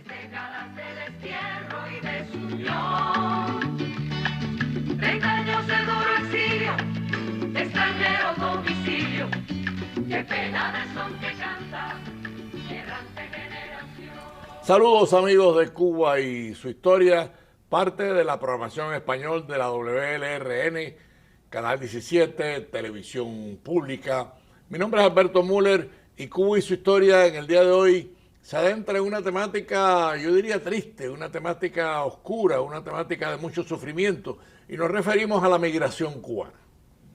décadas de destierro y desunión, 30 años de duro exilio, extranjero domicilio, qué pena de son que canta, errante generación. Saludos amigos de Cuba y su historia, parte de la programación en español de la WLRN, Canal 17, Televisión Pública. Mi nombre es Alberto Müller y Cuba y su historia en el día de hoy se adentra en una temática, yo diría triste, una temática oscura, una temática de mucho sufrimiento, y nos referimos a la migración cubana.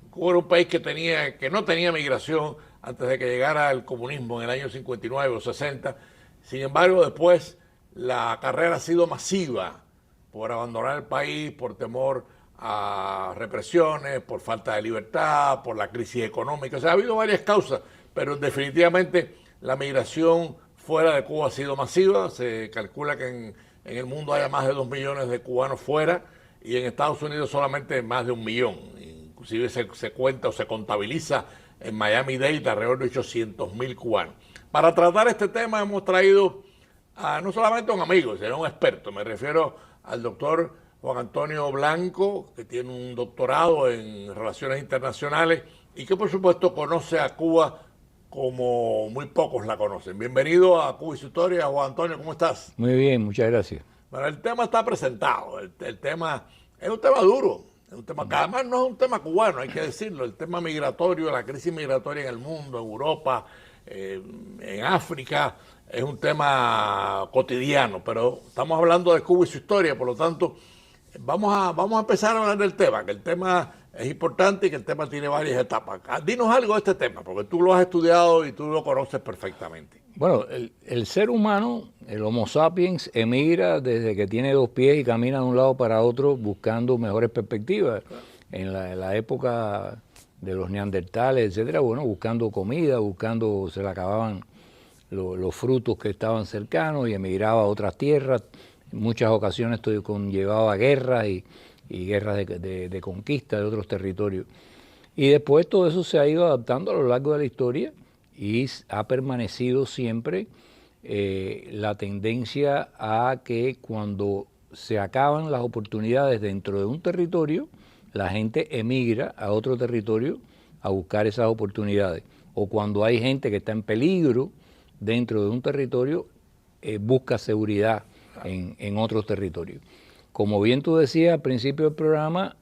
Cuba era un país que no tenía migración antes de que llegara el comunismo en el año 59 o 60. Sin embargo, después la carrera ha sido masiva por abandonar el país, por temor a represiones, por falta de libertad, por la crisis económica. O sea, ha habido varias causas, pero definitivamente la migración fuera de Cuba ha sido masiva. Se calcula que en el mundo haya más de 2 millones de cubanos fuera y en Estados Unidos solamente más de 1 millón. Inclusive se cuenta o se contabiliza en Miami-Dade alrededor de 800,000 cubanos. Para tratar este tema hemos traído no solamente a un amigo, sino a un experto. Me refiero al doctor Juan Antonio Blanco, que tiene un doctorado en Relaciones Internacionales y que por supuesto conoce a Cuba como muy pocos la conocen. Bienvenido a Cuba y su historia, Juan Antonio, ¿cómo estás? Muy bien, muchas gracias. Bueno, el tema está presentado, el tema es un tema duro, es un tema que además no es un tema cubano, hay que decirlo, el tema migratorio, la crisis migratoria en el mundo, en Europa, en África, es un tema cotidiano, pero estamos hablando de Cuba y su historia, por lo tanto, vamos a empezar a hablar del tema, que el tema es importante y que el tema tiene varias etapas. Dinos algo de este tema, porque tú lo has estudiado y tú lo conoces perfectamente. Bueno, el ser humano, el Homo sapiens, emigra desde que tiene 2 pies y camina de un lado para otro buscando mejores perspectivas. En la época de los neandertales, etcétera, bueno, buscando comida, se le acababan los frutos que estaban cercanos y emigraba a otras tierras. En muchas ocasiones esto conllevaba guerras y guerras de conquista de otros territorios. Y después todo eso se ha ido adaptando a lo largo de la historia y ha permanecido siempre la tendencia a que cuando se acaban las oportunidades dentro de un territorio, la gente emigra a otro territorio a buscar esas oportunidades. O cuando hay gente que está en peligro dentro de un territorio, busca seguridad en otros territorios. Como bien tú decías al principio del programa,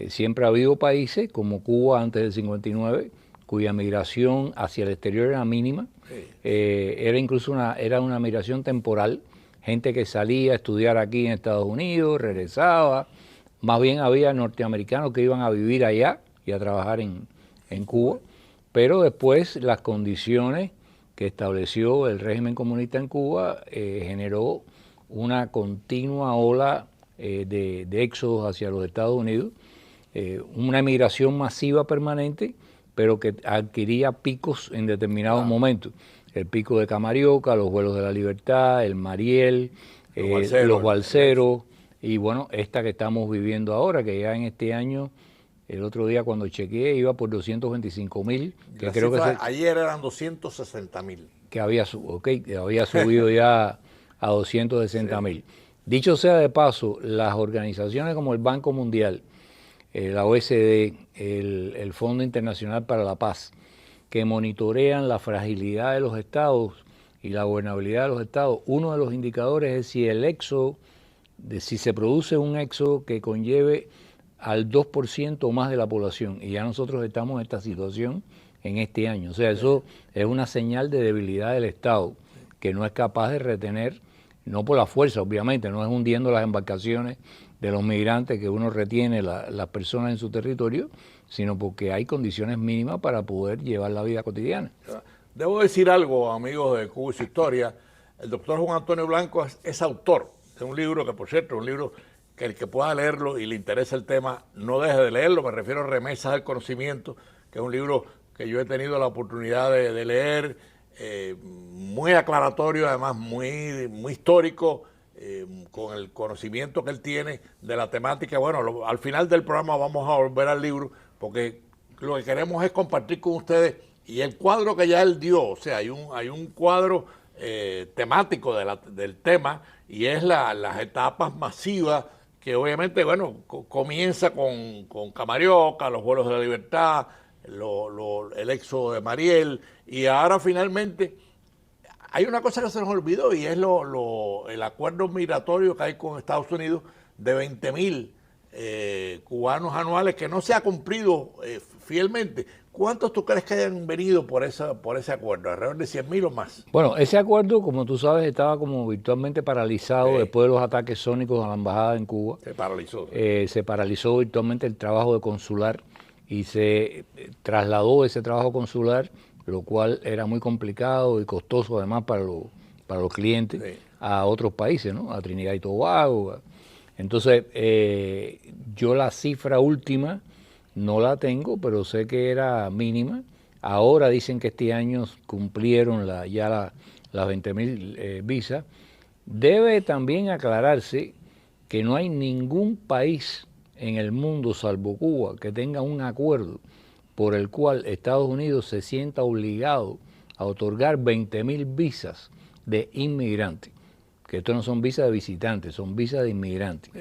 siempre ha habido países como Cuba antes del 59, cuya migración hacia el exterior era mínima. Sí. Era incluso una migración temporal, gente que salía a estudiar aquí en Estados Unidos, regresaba. Más bien había norteamericanos que iban a vivir allá y a trabajar en Cuba, pero después las condiciones que estableció el régimen comunista en Cuba generó una continua ola de éxodos hacia los Estados Unidos, una emigración masiva permanente, pero que adquiría picos en determinados momentos. El pico de Camarioca, los vuelos de la Libertad, el Mariel, los balseros, y bueno, esta que estamos viviendo ahora, que ya en este año, el otro día cuando chequeé, iba por 225,000. Que creo que ayer eran 260,000. Que había subido ya a 260,000. Sí. Dicho sea de paso, las organizaciones como el Banco Mundial, la OSD, el Fondo Internacional para la Paz, que monitorean la fragilidad de los estados y la gobernabilidad de los estados, uno de los indicadores es si se produce un éxodo que conlleve al 2% o más de la población, y ya nosotros estamos en esta situación en este año. O sea, eso es una señal de debilidad del Estado, que no es capaz de retener, no por la fuerza, obviamente, no es hundiendo las embarcaciones de los migrantes que uno retiene las personas en su territorio, sino porque hay condiciones mínimas para poder llevar la vida cotidiana. Debo decir algo, amigos de Cuba y su historia. El doctor Juan Antonio Blanco es autor de un libro que, por cierto, es un libro que el que pueda leerlo y le interesa el tema, no deje de leerlo. Me refiero a Remesas del Conocimiento, que es un libro que yo he tenido la oportunidad de leer, muy aclaratorio, además muy, muy histórico, con el conocimiento que él tiene de la temática. Bueno, al final del programa vamos a volver al libro, porque lo que queremos es compartir con ustedes y el cuadro que ya él dio. O sea, hay un cuadro temático del tema, y es las etapas masivas que obviamente, bueno, comienza con Camarioca, los vuelos de la libertad, el éxodo de Mariel, y ahora finalmente hay una cosa que se nos olvidó, y es el acuerdo migratorio que hay con Estados Unidos de 20.000 cubanos anuales que no se ha cumplido fielmente. ¿Cuántos tú crees que hayan venido por ese acuerdo? ¿Alrededor de 100.000 o más? Bueno, ese acuerdo, como tú sabes, estaba como virtualmente paralizado después de los ataques sónicos a la embajada en Cuba. Se paralizó. Se paralizó virtualmente el trabajo de consular y se trasladó ese trabajo consular, lo cual era muy complicado y costoso además para los clientes, sí, a otros países, ¿no? A Trinidad y Tobago. Entonces, yo la cifra última no la tengo, pero sé que era mínima. Ahora dicen que este año cumplieron ya las 20.000 visas. Debe también aclararse que no hay ningún país en el mundo, salvo Cuba, que tenga un acuerdo por el cual Estados Unidos se sienta obligado a otorgar 20.000 visas de inmigrantes. Que esto no son visas de visitantes, son visas de inmigrantes.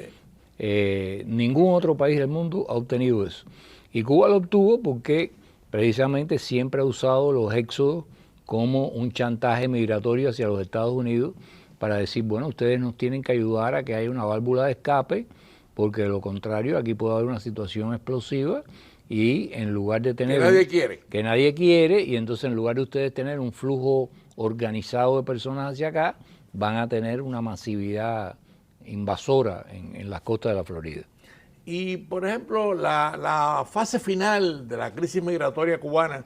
Ningún otro país del mundo ha obtenido eso. Y Cuba lo obtuvo porque precisamente siempre ha usado los éxodos como un chantaje migratorio hacia los Estados Unidos para decir, bueno, ustedes nos tienen que ayudar a que haya una válvula de escape, porque de lo contrario aquí puede haber una situación explosiva y en lugar de tener... Que nadie quiere, y entonces en lugar de ustedes tener un flujo organizado de personas hacia acá, van a tener una masividad invasora en las costas de la Florida. Y, por ejemplo, la fase final de la crisis migratoria cubana,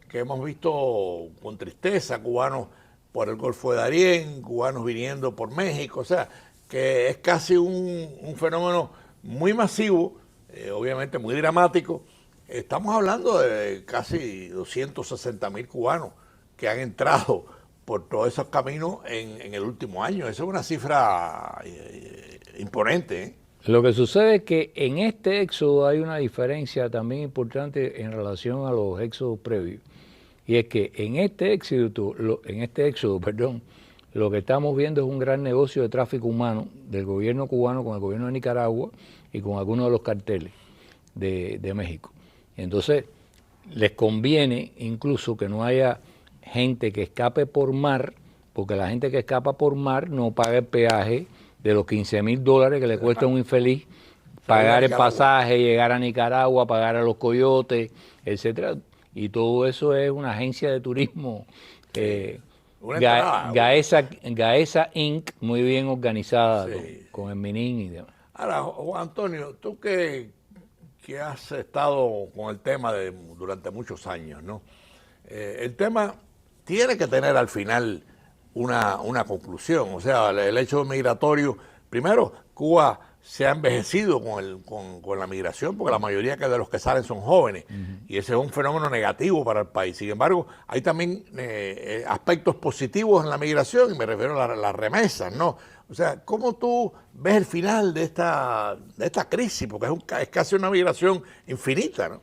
que hemos visto con tristeza, cubanos por el Golfo de Darién, cubanos viniendo por México, o sea, que es casi un fenómeno muy masivo, obviamente muy dramático. Estamos hablando de casi 260.000 cubanos que han entrado por todos esos caminos en el último año. Eso es una cifra imponente, ¿eh? Lo que sucede es que en este éxodo hay una diferencia también importante en relación a los éxodos previos. Y es que en este éxodo, lo que estamos viendo es un gran negocio de tráfico humano del gobierno cubano con el gobierno de Nicaragua y con algunos de los carteles de México. Entonces, les conviene incluso que no haya gente que escape por mar, porque la gente que escapa por mar no paga el peaje de los $15.000 que le cuesta a un infeliz pagar el pasaje, llegar a Nicaragua, pagar a los coyotes, etcétera. Y todo eso es una agencia de turismo, Gaesa Inc., muy bien organizada, sí, con el Minin y demás. Ahora, Juan Antonio, tú que has estado con el tema durante muchos años, ¿no? El tema tiene que tener al final una conclusión. O sea, el hecho migratorio, primero, Cuba se ha envejecido con la migración, porque la mayoría de los que salen son jóvenes, y ese es un fenómeno negativo para el país. Sin embargo, hay también aspectos positivos en la migración, y me refiero a las remesas, ¿no? O sea, ¿cómo tú ves el final de esta crisis? Porque es casi una migración infinita, ¿no?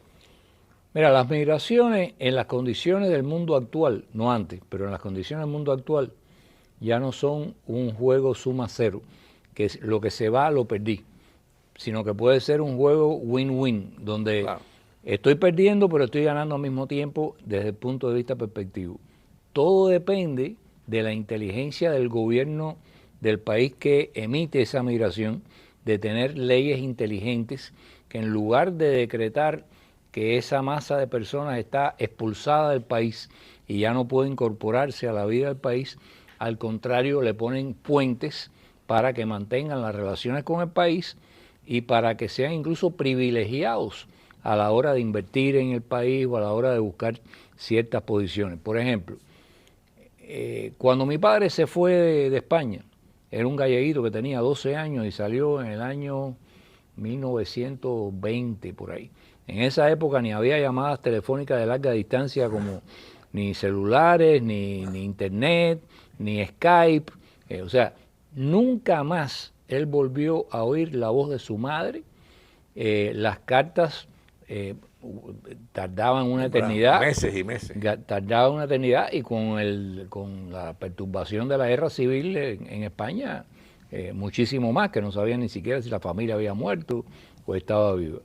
Mira, las migraciones en las condiciones del mundo actual, no antes, pero en las condiciones del mundo actual, ya no son un juego suma cero, que es lo que se va lo perdí, sino que puede ser un juego win-win, donde claro, estoy perdiendo pero estoy ganando al mismo tiempo desde el punto de vista perspectivo. Todo depende de la inteligencia del gobierno del país que emite esa migración, de tener leyes inteligentes que en lugar de decretar que esa masa de personas está expulsada del país y ya no puede incorporarse a la vida del país, al contrario le ponen puentes para que mantengan las relaciones con el país y para que sean incluso privilegiados a la hora de invertir en el país o a la hora de buscar ciertas posiciones. Por ejemplo, cuando mi padre se fue de España, era un galleguito que tenía 12 años y salió en el año 1920 por ahí. En esa época ni había llamadas telefónicas de larga distancia como ni celulares, ni internet, ni Skype. O sea, nunca más él volvió a oír la voz de su madre. Las cartas tardaban una eternidad. Meses y meses. Tardaban una eternidad y con la perturbación de la guerra civil en España, muchísimo más, que no sabían ni siquiera si la familia había muerto o estaba viva.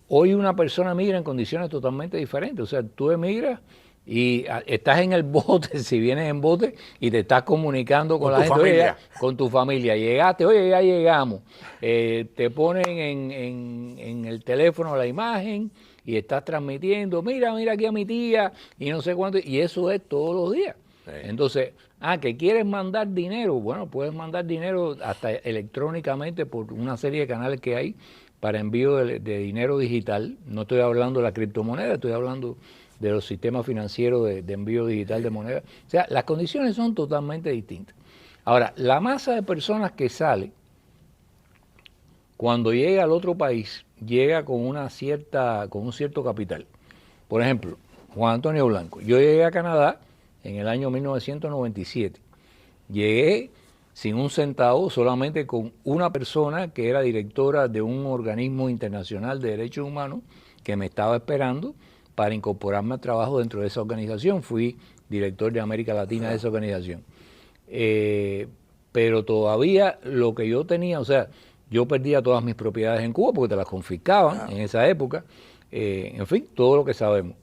Hoy una persona migra en condiciones totalmente diferentes. O sea, tú emigras y estás en el bote, si vienes en bote, y te estás comunicando con la gente, oye, con tu familia. Llegaste, oye, ya llegamos. Te ponen en el teléfono la imagen y estás transmitiendo, mira aquí a mi tía, y no sé cuánto, y eso es todos los días. Sí. Entonces, que quieres mandar dinero, bueno, puedes mandar dinero hasta electrónicamente por una serie de canales que hay para envío de dinero digital. No estoy hablando de la criptomoneda, estoy hablando de los sistemas financieros de envío digital de moneda. O sea, las condiciones son totalmente distintas. Ahora, la masa de personas que sale, cuando llega al otro país, llega con un cierto capital. Por ejemplo, Juan Antonio Blanco. Yo llegué a Canadá en el año 1997. Llegué sin un centavo, solamente con una persona que era directora de un organismo internacional de derechos humanos que me estaba esperando para incorporarme al trabajo dentro de esa organización. Fui director de América Latina de esa organización. Pero todavía lo que yo tenía, o sea, yo perdía todas mis propiedades en Cuba porque te las confiscaban en esa época. En fin, todo lo que sabemos.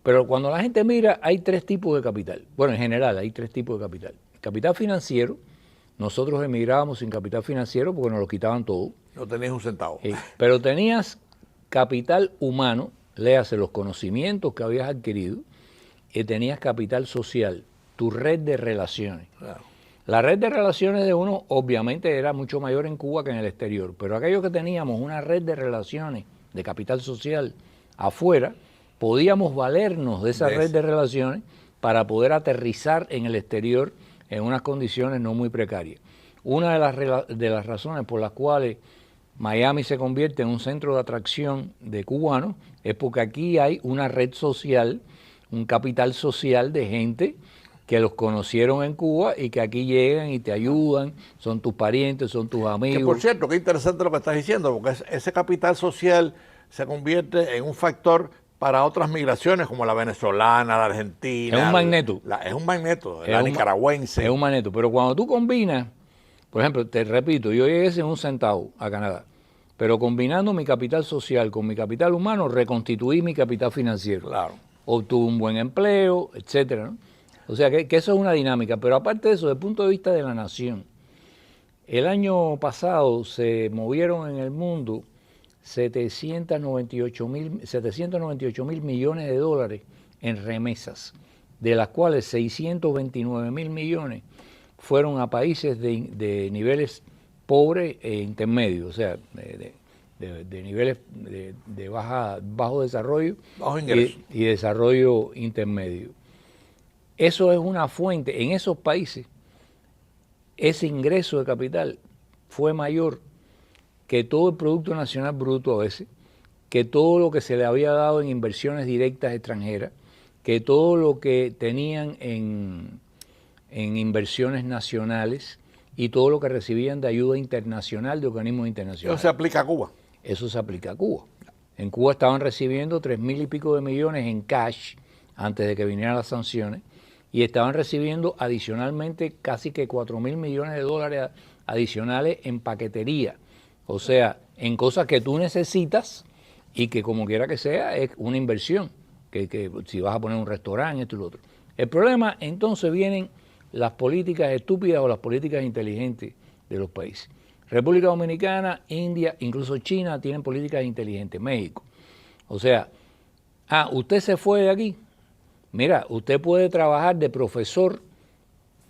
Pero cuando la gente mira, hay tres tipos de capital. Bueno, en general hay tres tipos de capital. Capital financiero, nosotros emigrábamos sin capital financiero porque nos lo quitaban todo. No tenías un centavo. Pero tenías capital humano, léase los conocimientos que habías adquirido, y tenías capital social, tu red de relaciones. Claro. La red de relaciones de uno obviamente era mucho mayor en Cuba que en el exterior, pero aquellos que teníamos una red de relaciones de capital social afuera, podíamos valernos de esa red de relaciones para poder aterrizar en el exterior en unas condiciones no muy precarias. Una de las razones por las cuales Miami se convierte en un centro de atracción de cubanos es porque aquí hay una red social, un capital social de gente que los conocieron en Cuba y que aquí llegan y te ayudan, son tus parientes, son tus amigos. Que por cierto, qué interesante lo que estás diciendo, porque ese capital social se convierte en un factor para otras migraciones como la venezolana, la argentina. Es un magneto. Es un magneto, la nicaragüense. Es un magneto, pero cuando tú combinas, por ejemplo, te repito, yo llegué sin un centavo a Canadá, pero combinando mi capital social con mi capital humano, reconstituí mi capital financiero. Claro. Obtuve un buen empleo, etcétera, ¿no? O sea que eso es una dinámica, pero aparte de eso, desde el punto de vista de la nación, el año pasado se movieron en el mundo 798 mil millones de dólares en remesas, de las cuales 629 mil millones fueron a países de niveles pobres e intermedios, o sea, de niveles de bajo desarrollo y desarrollo intermedio. Eso es una fuente, en esos países, ese ingreso de capital fue mayor que todo el Producto Nacional Bruto a veces, que todo lo que se le había dado en inversiones directas extranjeras, que todo lo que tenían en inversiones nacionales y todo lo que recibían de ayuda internacional de organismos internacionales. Eso se aplica a Cuba. Eso se aplica a Cuba. En Cuba estaban recibiendo 3,000 y pico de millones en cash antes de que vinieran las sanciones y estaban recibiendo adicionalmente casi que 4,000 millones de dólares adicionales en paquetería. O sea, en cosas que tú necesitas y que como quiera que sea es una inversión, que si vas a poner un restaurante, esto y lo otro. El problema entonces vienen las políticas estúpidas o las políticas inteligentes de los países. República Dominicana, India, incluso China tienen políticas inteligentes, México. O sea, usted se fue de aquí, mira, usted puede trabajar de profesor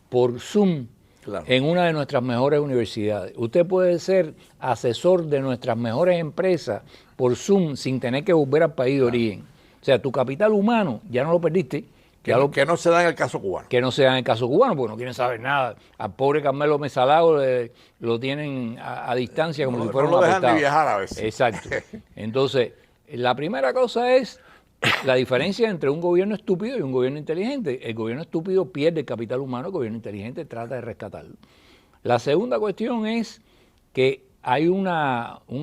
por Zoom. Claro. En una de nuestras mejores universidades. Usted puede ser asesor de nuestras mejores empresas por Zoom sin tener que volver al país de origen. O sea, tu capital humano ya no lo perdiste. Que no se da en el caso cubano. Que no se da en el caso cubano, porque no quieren saber nada. Al pobre Carmelo Mesalago lo tienen a distancia como si fuera un apestado. No lo dejan ni viajar a veces. Exacto. Entonces, la primera cosa es la diferencia entre un gobierno estúpido y un gobierno inteligente. El gobierno estúpido pierde el capital humano, el gobierno inteligente trata de rescatarlo. La segunda cuestión es que hay un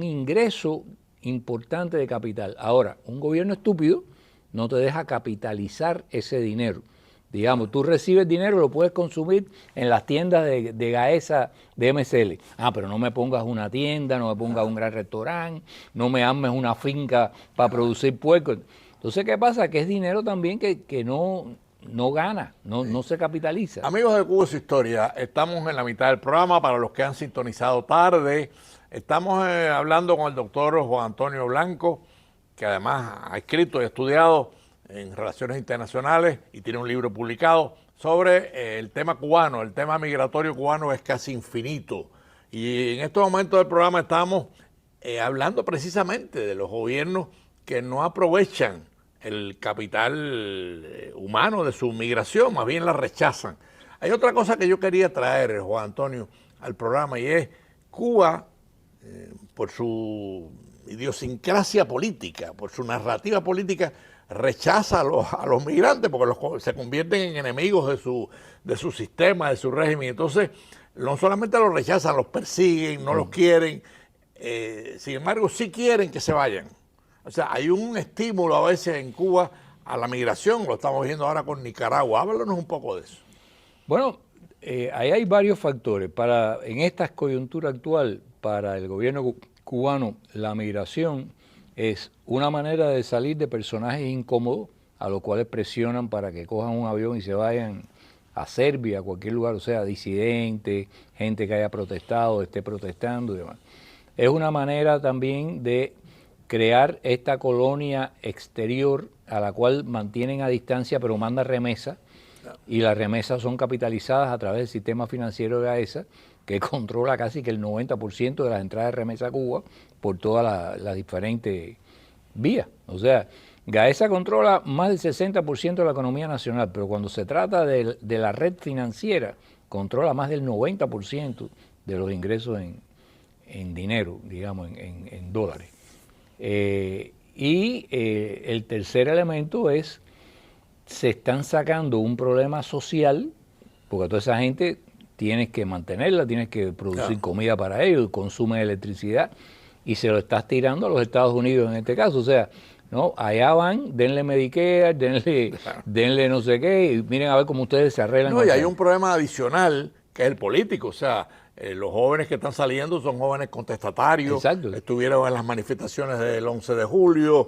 ingreso importante de capital. Ahora, un gobierno estúpido no te deja capitalizar ese dinero. Digamos, tú recibes dinero, lo puedes consumir en las tiendas de Gaesa, de MCL. Pero no me pongas una tienda, no me pongas un gran restaurante, no me armes una finca para producir puerco. Entonces, ¿qué pasa? Que es dinero también que no gana, no se capitaliza. Amigos de Cuba y su Historia, estamos en la mitad del programa. Para los que han sintonizado tarde, estamos hablando con el doctor Juan Antonio Blanco, que además ha escrito y estudiado en Relaciones Internacionales y tiene un libro publicado sobre el tema cubano. El tema migratorio cubano es casi infinito. Y en estos momentos del programa estamos hablando precisamente de los gobiernos que no aprovechan el capital humano de su migración, más bien la rechazan. Hay otra cosa que yo quería traer, Juan Antonio, al programa, y es Cuba, por su idiosincrasia política, por su narrativa política, rechaza a los migrantes porque se convierten en enemigos de su sistema, de su régimen. Entonces, no solamente los rechazan, los persiguen, no los quieren, sin embargo, sí quieren que se vayan. O sea, hay un estímulo a veces en Cuba a la migración, lo estamos viendo ahora con Nicaragua. Háblanos un poco de eso. Bueno, ahí hay varios factores. En esta coyuntura actual, para el gobierno cubano, la migración es una manera de salir de personajes incómodos a los cuales presionan para que cojan un avión y se vayan a Serbia, a cualquier lugar, o sea, disidentes, gente que haya protestado, esté protestando y demás. Es una manera también de crear esta colonia exterior a la cual mantienen a distancia pero manda remesas, y las remesas son capitalizadas a través del sistema financiero de Gaesa, que controla casi que el 90% de las entradas de remesa a Cuba por todas las diferentes vías. O sea, Gaesa controla más del 60% de la economía nacional, pero cuando se trata de la red financiera, controla más del 90% de los ingresos en dinero, digamos, en dólares. El tercer elemento es, se están sacando un problema social, porque toda esa gente tienes que mantenerla, tienes que producir comida para ellos, consumen electricidad, y se lo estás tirando a los Estados Unidos en este caso. O sea, no, allá van, denle Medicare, denle no sé qué, y miren a ver cómo ustedes se arreglan. No, y hay un problema adicional que es el político. O sea, los jóvenes que están saliendo son jóvenes contestatarios. Exacto. Estuvieron en las manifestaciones del 11 de julio,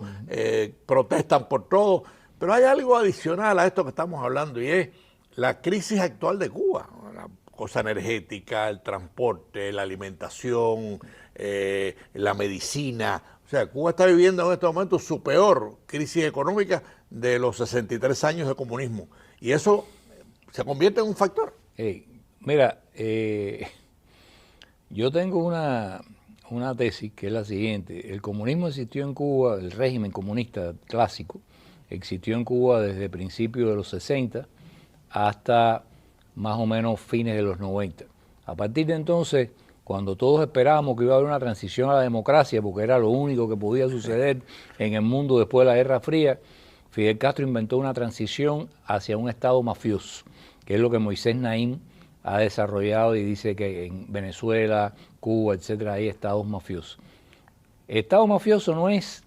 protestan por todo. Pero hay algo adicional a esto que estamos hablando, y es la crisis actual de Cuba. La cosa energética, el transporte, la alimentación, la medicina. O sea, Cuba está viviendo en este momento su peor crisis económica de los 63 años de comunismo. Y eso se convierte en un factor. Mira, yo tengo una tesis que es la siguiente. El comunismo existió en Cuba, el régimen comunista clásico, existió en Cuba desde principios de los 60 hasta más o menos fines de los 90. A partir de entonces, cuando todos esperábamos que iba a haber una transición a la democracia, porque era lo único que podía suceder en el mundo después de la Guerra Fría, Fidel Castro inventó una transición hacia un Estado mafioso, que es lo que Moisés Naim ha desarrollado, y dice que en Venezuela, Cuba, etcétera, hay estados mafiosos. Estado mafioso no es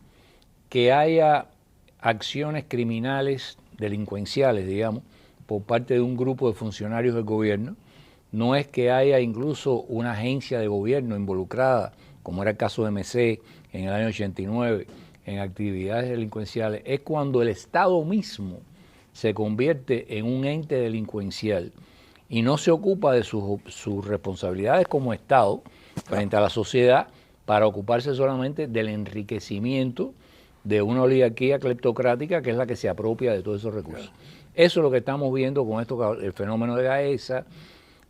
que haya acciones criminales, delincuenciales, digamos, por parte de un grupo de funcionarios del gobierno, no es que haya incluso una agencia de gobierno involucrada, como era el caso de MC en el año 89, en actividades delincuenciales, es cuando el Estado mismo se convierte en un ente delincuencial y no se ocupa de sus responsabilidades como Estado frente a la sociedad para ocuparse solamente del enriquecimiento de una oligarquía cleptocrática que es la que se apropia de todos esos recursos. Eso es lo que estamos viendo con esto, el fenómeno de Gaesa.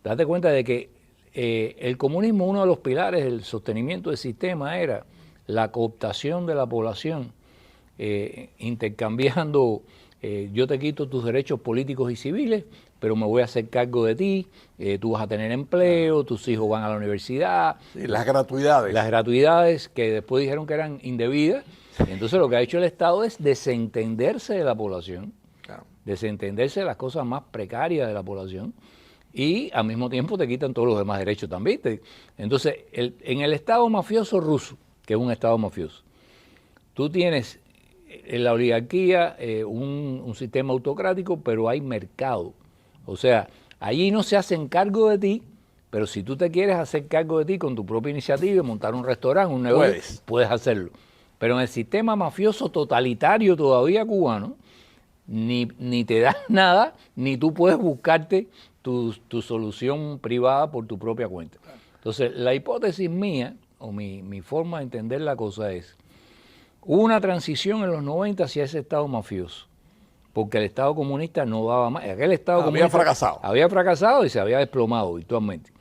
Date cuenta de que el comunismo, uno de los pilares del sostenimiento del sistema era la cooptación de la población, intercambiando, yo te quito tus derechos políticos y civiles, pero me voy a hacer cargo de ti, tú vas a tener empleo, tus hijos van a la universidad. Sí, las gratuidades. Las gratuidades que después dijeron que eran indebidas. Entonces lo que ha hecho el Estado es desentenderse de la población, desentenderse de las cosas más precarias de la población, y al mismo tiempo te quitan todos los demás derechos también. Entonces, en el Estado mafioso ruso, que es un Estado mafioso, tú tienes en la oligarquía un sistema autocrático, pero hay mercado. O sea, allí no se hacen cargo de ti, pero si tú te quieres hacer cargo de ti con tu propia iniciativa, montar un restaurante, un negocio, puedes hacerlo. Pero en el sistema mafioso totalitario todavía cubano, ni te das nada, ni tú puedes buscarte tu solución privada por tu propia cuenta. Entonces, la hipótesis mía, o mi forma de entender la cosa es, hubo una transición en los 90 hacia ese Estado mafioso, porque el Estado comunista no daba más. Aquel Estado comunista había fracasado y se había desplomado virtualmente.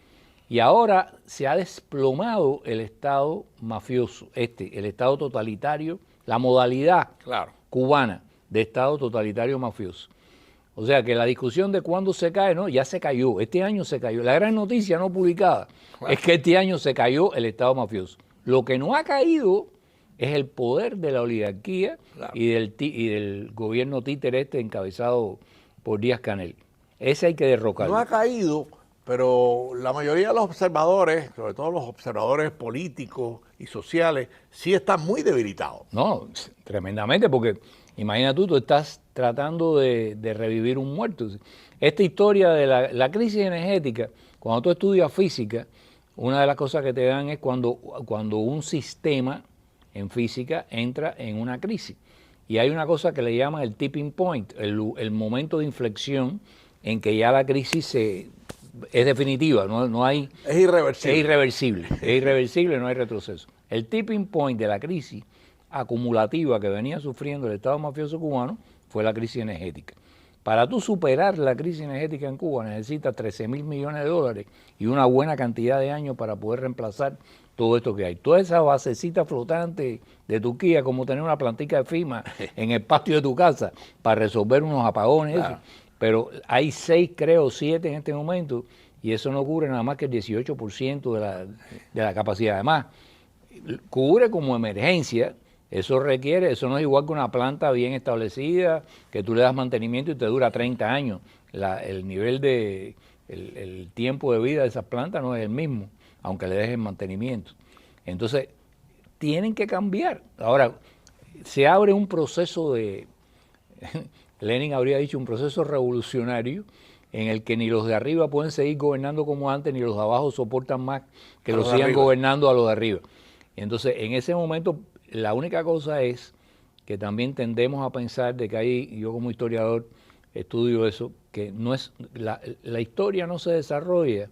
Y ahora se ha desplomado el Estado mafioso, el Estado totalitario, la modalidad cubana de Estado totalitario mafioso. O sea que la discusión de cuándo se cae, no, ya se cayó, este año se cayó. La gran noticia no publicada es que este año se cayó el Estado mafioso. Lo que no ha caído es el poder de la oligarquía y del gobierno títere encabezado por Díaz-Canel. Ese hay que derrocarlo. No ha caído, pero la mayoría de los observadores, sobre todo los observadores políticos y sociales, sí están muy debilitados. No, tremendamente, porque imagina tú estás tratando de revivir un muerto. Esta historia de la crisis energética, cuando tú estudias física, una de las cosas que te dan es cuando un sistema en física entra en una crisis. Y hay una cosa que le llaman el tipping point, el momento de inflexión en que ya la crisis es definitiva, no hay... Es irreversible. Es irreversible, no hay retroceso. El tipping point de la crisis acumulativa que venía sufriendo el Estado mafioso cubano fue la crisis energética. Para tú superar la crisis energética en Cuba necesitas 13.000 millones de dólares y una buena cantidad de años para poder reemplazar todo esto que hay. Toda esa basecita flotante de Turquía, como tener una plantica de FIMA en el patio de tu casa para resolver unos apagones, eso. Pero hay 6, creo, 7 en este momento, y eso no cubre nada más que el 18% de la capacidad. Además, cubre como emergencia. Eso no es igual que una planta bien establecida, que tú le das mantenimiento y te dura 30 años. El nivel el tiempo de vida de esas plantas no es el mismo, aunque le dejes mantenimiento. Entonces, tienen que cambiar. Ahora, se abre un proceso Lenin habría dicho, un proceso revolucionario en el que ni los de arriba pueden seguir gobernando como antes, ni los de abajo soportan más que los sigan gobernando a los de arriba. Y entonces, en ese momento, la única cosa es que también tendemos a pensar de que hay, yo como historiador estudio eso, que no es la historia no se desarrolla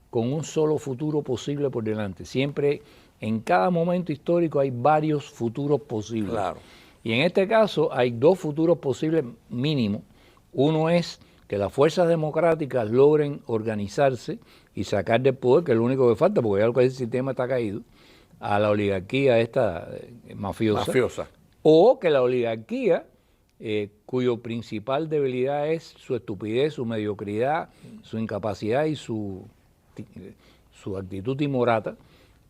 con un solo futuro posible por delante. Siempre, en cada momento histórico, hay varios futuros posibles. Claro. Y en este caso hay 2 futuros posibles mínimos. Uno es que las fuerzas democráticas logren organizarse y sacar del poder, que es lo único que falta, porque ya el sistema está caído, a la oligarquía esta mafiosa. O que la oligarquía, cuyo principal debilidad es su estupidez, su mediocridad, su incapacidad y su actitud timorata,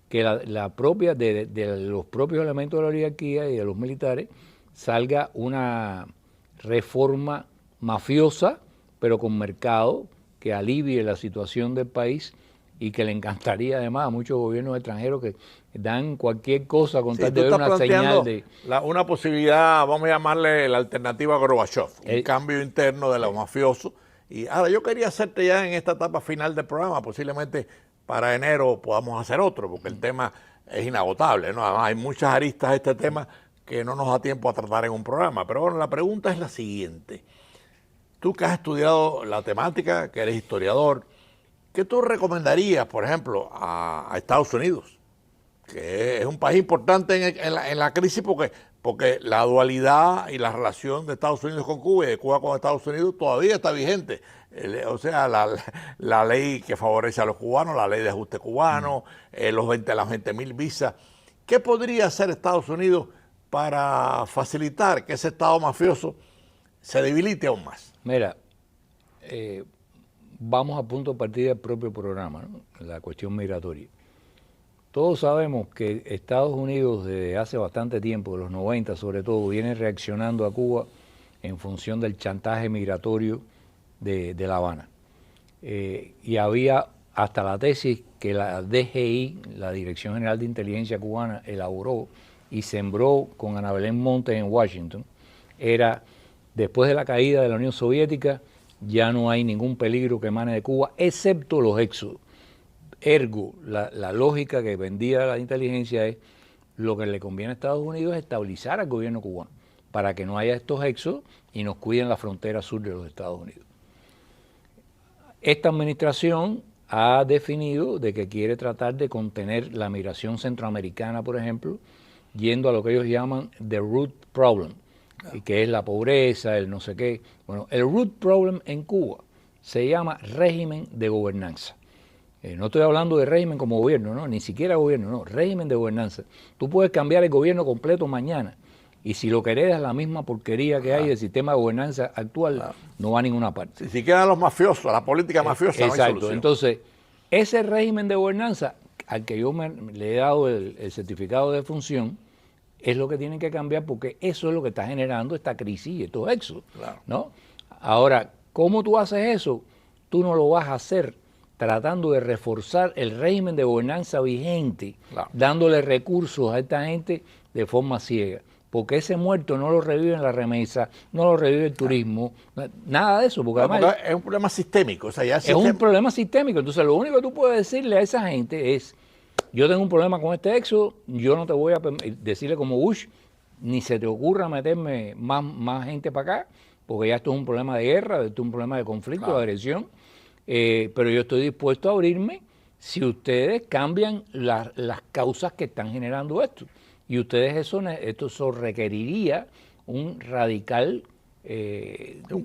que la propia de los propios elementos de la oligarquía y de los militares salga una reforma mafiosa, pero con mercado, que alivie la situación del país y que le encantaría además a muchos gobiernos extranjeros que dan cualquier cosa con tal de ver una señal de... una posibilidad, vamos a llamarle la alternativa a Gorbachev, un cambio interno de los mafiosos. Y ahora yo quería hacerte ya en esta etapa final del programa, posiblemente para enero podamos hacer otro, porque el tema es inagotable, ¿no? Además hay muchas aristas a este tema que no nos da tiempo a tratar en un programa. Pero bueno, la pregunta es la siguiente. Tú que has estudiado la temática, que eres historiador, ¿qué tú recomendarías, por ejemplo, a Estados Unidos? Que es un país importante en la crisis porque la dualidad y la relación de Estados Unidos con Cuba y de Cuba con Estados Unidos todavía está vigente. O sea, la ley que favorece a los cubanos, la ley de ajuste cubano, las 20.000 visas. ¿Qué podría hacer Estados Unidos para facilitar que ese Estado mafioso se debilite aún más? Mira, vamos a punto de partida del propio programa, ¿no? La cuestión migratoria. Todos sabemos que Estados Unidos desde hace bastante tiempo, de los 90 sobre todo, viene reaccionando a Cuba en función del chantaje migratorio de La Habana. Y había hasta la tesis que la DGI, la Dirección General de Inteligencia Cubana, elaboró y sembró con Ana Belén Montes en Washington era, después de la caída de la Unión Soviética, ya no hay ningún peligro que emane de Cuba, excepto los éxodos. Ergo, la lógica que vendía la inteligencia es lo que le conviene a Estados Unidos es estabilizar al gobierno cubano para que no haya estos éxodos y nos cuiden la frontera sur de los Estados Unidos. Esta administración ha definido de que quiere tratar de contener la migración centroamericana, por ejemplo, yendo a lo que ellos llaman the root problem, que es la pobreza, el no sé qué. Bueno, el root problem en Cuba se llama régimen de gobernanza. No estoy hablando de régimen como gobierno, no, ni siquiera gobierno, no, régimen de gobernanza. Tú puedes cambiar el gobierno completo mañana y si lo que heredas la misma porquería que hay del sistema de gobernanza actual, no va a ninguna parte. Si quedan los mafiosos, la política mafiosa, exacto, no hay solución. Entonces, ese régimen de gobernanza al que yo le he dado el certificado de función es lo que tienen que cambiar porque eso es lo que está generando esta crisis y estos éxodos, ¿no? Ahora, ¿cómo tú haces eso? Tú no lo vas a hacer tratando de reforzar el régimen de gobernanza vigente, dándole recursos a esta gente de forma ciega. Porque ese muerto no lo revive en la remesa, no lo revive el turismo, nada de eso. Porque además es un problema sistémico. O sea, ya es un problema sistémico. Entonces, lo único que tú puedes decirle a esa gente es, yo tengo un problema con este éxodo, yo no te voy a decirle como Bush, ni se te ocurra meterme más gente para acá, porque ya esto es un problema de guerra, esto es un problema de conflicto, de agresión. Pero yo estoy dispuesto a abrirme si ustedes cambian las causas que están generando esto. Y ustedes eso requeriría un radical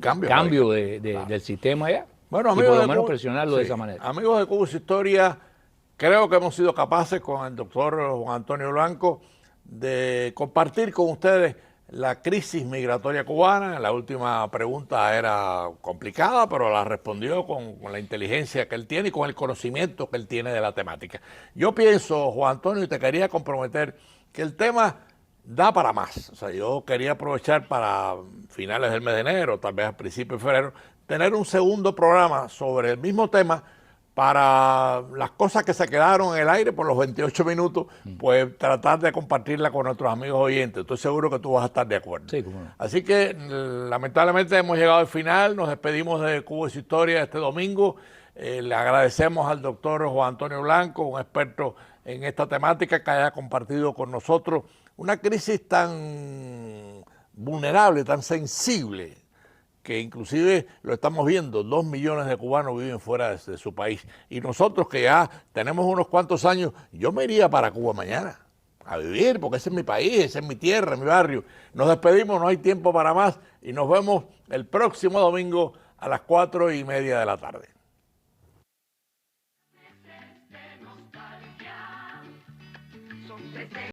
cambio del sistema allá. Bueno, y por lo menos presionarlo de esa manera. Amigos de Cuba y su historia, creo que hemos sido capaces con el doctor Juan Antonio Blanco de compartir con ustedes la crisis migratoria cubana. La última pregunta era complicada, pero la respondió con la inteligencia que él tiene y con el conocimiento que él tiene de la temática. Yo pienso, Juan Antonio, y te quería comprometer, que el tema da para más. O sea, yo quería aprovechar para finales del mes de enero, tal vez a principios de febrero, tener un segundo programa sobre el mismo tema para las cosas que se quedaron en el aire por los 28 minutos, pues tratar de compartirla con nuestros amigos oyentes. Estoy seguro que tú vas a estar de acuerdo. Sí, cómo no. Así que lamentablemente hemos llegado al final, nos despedimos de Cuba y su historia este domingo. Le agradecemos al doctor Juan Antonio Blanco, un experto en esta temática, que haya compartido con nosotros una crisis tan vulnerable, tan sensible, que inclusive lo estamos viendo, 2 millones de cubanos viven fuera de su país. Y nosotros que ya tenemos unos cuantos años, yo me iría para Cuba mañana a vivir, porque ese es mi país, esa es mi tierra, mi barrio. Nos despedimos, no hay tiempo para más y nos vemos el próximo domingo a las 4:30 de la tarde.